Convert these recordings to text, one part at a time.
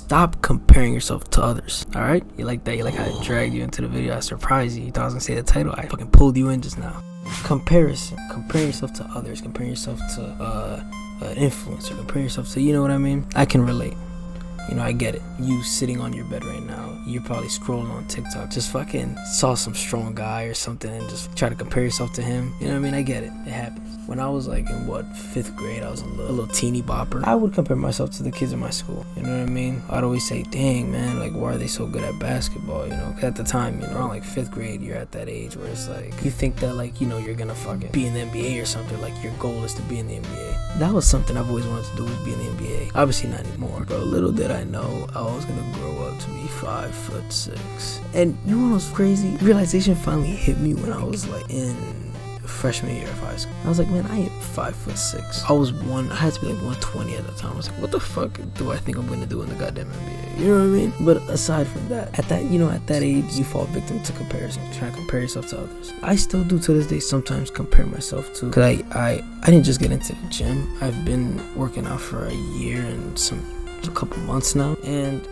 stop comparing yourself to others. All right, you like that? You like how I dragged you into the video? I surprised you. You thought I was gonna say the title. I fucking pulled you in just now. Comparison, comparing yourself to others, comparing yourself to an influencer, comparing yourself to, you know what I mean? I can relate. You know, I get it. You sitting on your bed right now, you're probably scrolling on TikTok, just fucking saw some strong guy or something and just try to compare yourself to him. You know what I mean? I get it. It happens. When I was like in 5th grade, I was a little teeny bopper. I would compare myself to the kids in my school. You know what I mean? I'd always say, dang, man, like, why are they so good at basketball? You know, 'cause at the time, you know, around like 5th grade, you're at that age where it's like, you think that, like, you know, you're gonna fucking be in the NBA or something. Like, your goal is to be in the NBA. That was something I've always wanted to do, was be in the NBA. Obviously not anymore, but little did I know I was gonna grow up to be 5'6". And you know what was crazy? Realization finally hit me when I was like in freshman year of high school. I was like, man, I am 5'6". I had to be like 120 at the time. I was like, what the fuck do I think I'm gonna do in the goddamn NBA? You know what I mean? But aside from that, at that age, you fall victim to comparison, trying to compare yourself to others. I still do to this day sometimes compare myself to, cause I didn't just get into the gym. I've been working out for a year and a couple months now, and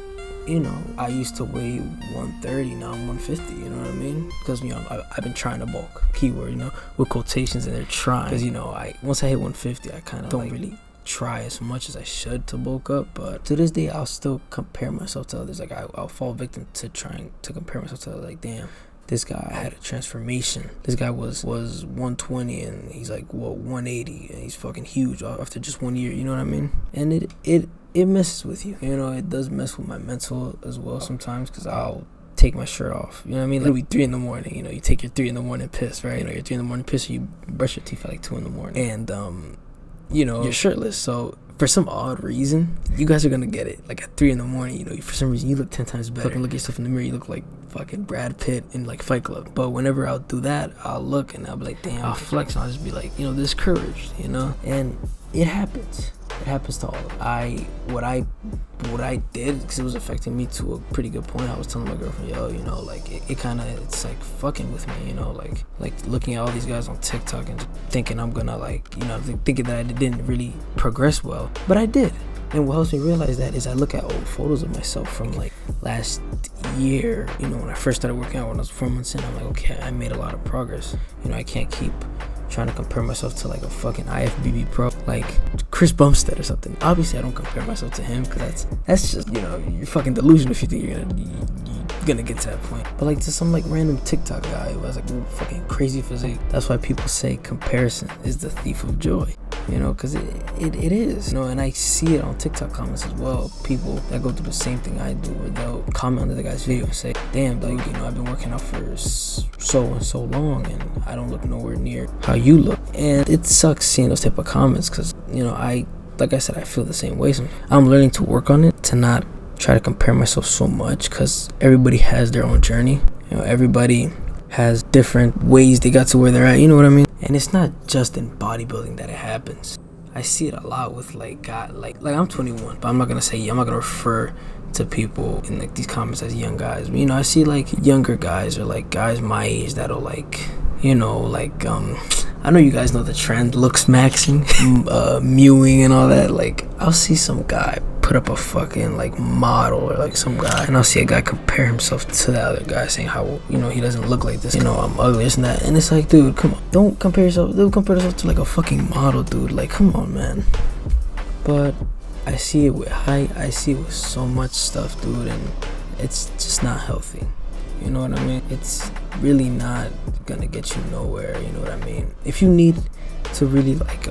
you know, I used to weigh 130, now I'm 150, you know what I mean? Because, you know, I've been trying to bulk, keyword, you know, with quotations, and they're trying. Because, you know, once I hit 150, I kind of don't really try as much as I should to bulk up. But to this day, I'll still compare myself to others. Like, I'll fall victim to trying to compare myself to others. Like, damn, this guy had a transformation. This guy was 120 and he's like, 180, and he's fucking huge after just 1 year, you know what I mean? And it messes with you. You know, it does mess with my mental as well sometimes, because I'll take my shirt off. You know what I mean? Like, it'll be 3 in the morning. You know, you take your 3 in the morning piss, right? You know, your 3 in the morning piss, or you brush your teeth at like 2 in the morning. And, you know, you're shirtless. So for some odd reason, you guys are gonna get it. Like at 3 in the morning, you know, for some reason, you look 10 times better. Fucking look at yourself in the mirror, you look like fucking Brad Pitt in like Fight Club. But whenever I'll do that, I'll look and I'll be like, damn, I'll flex and I'll just be like, you know, discouraged, you know? And it happens. It happens to all of us. What I did, because it was affecting me to a pretty good point, I was telling my girlfriend, yo, you know, like, it's like fucking with me, you know, like looking at all these guys on TikTok and thinking I'm gonna, like, you know, thinking that I didn't really progress well, but I did. And what helps me realize that is I look at old photos of myself from like last year, you know, when I first started working out when I was 4 months in. I'm like, okay, I made a lot of progress. You know, I can't keep trying to compare myself to like a fucking IFBB pro, like Chris Bumstead or something. Obviously, I don't compare myself to him, because that's just, you know, you're fucking delusional if you think you're gonna get to that point. But like to some like random TikTok guy who has like fucking crazy physique. That's why people say comparison is the thief of joy. You know, because it is, you know, and I see it on TikTok comments as well. People that go through the same thing I do, where they'll comment under the guy's video and say, damn, like, you know, I've been working out for so and so long and I don't look nowhere near how you look. And it sucks seeing those type of comments, because, you know, like I said, I feel the same way. So I'm learning to work on it, to not try to compare myself so much, because everybody has their own journey. You know, everybody has different ways they got to where they're at, you know what I mean? And it's not just in bodybuilding that it happens. I see it a lot with like guys, like I'm 21, but I'm not gonna refer to people in like these comments as young guys. But, you know, I see like younger guys or like guys my age that'll like, you know, like I know you guys know the trend, looks maxing, mewing and all that. Like, I'll see some guy put up a fucking like model or like some guy, and I'll see a guy compare himself to the other guy, saying how, you know, he doesn't look like this, you know, I'm ugly, this and that. And it's like, dude, come on, don't compare yourself. Don't compare yourself to like a fucking model, dude. Like, come on, man. But I see it with height. I see it with so much stuff, dude, and it's just not healthy. You know what I mean? It's really not gonna get you nowhere. You know what I mean? If you need to really like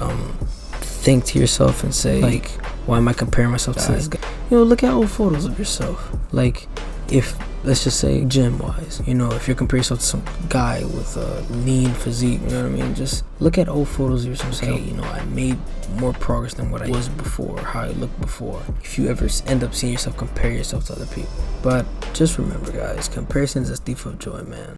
think to yourself and say, like, why am I comparing myself to this guy? You know, look at old photos of yourself. Like, if, let's just say, gym wise, you know, if you're comparing yourself to some guy with a lean physique, you know what I mean? Just look at old photos of yourself and say, hey, you know, I made more progress than what I was before, how I looked before. If you ever end up seeing yourself, compare yourself to other people. But just remember, guys, comparison is a thief of joy, man.